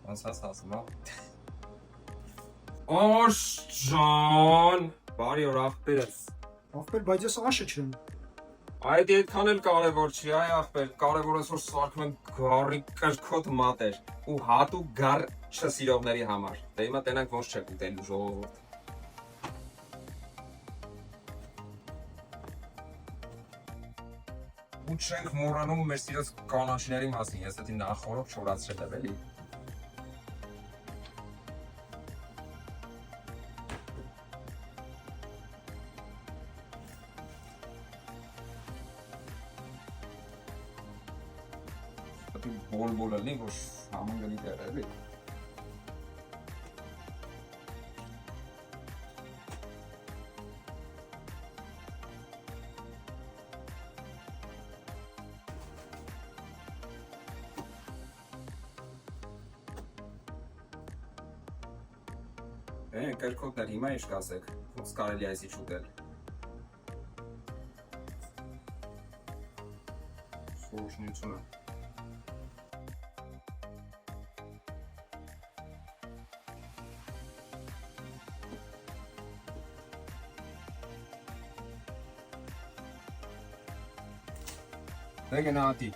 Անցած ասում հա։ Օշ ջան, բարի օր ախպերս։ Ախպեր, բայց ես աշը չեմ։ Այդ այդքան էլ կարևոր չի, այ ախպեր, կարևորը որ սարքում եմ գարի կրկոտ մատեր ու հատուկ գար չսիրողների համար։ Դե հիմա տենանք ոնց չեք ուտելու ժողովուրդ։ Ու չենք մոռանում մեր սիրած կանաչների մասին, ես դա նախորդ չորացրել եմ էլի։ Պետք է բոլ լինի, որ համեն գնի դեր էլի։ Կրկոտներ, հիմա ինչ կասեք, ոնց կարելի է այսի չուտել։ Սորոշնությունը։ Դե գնահատի։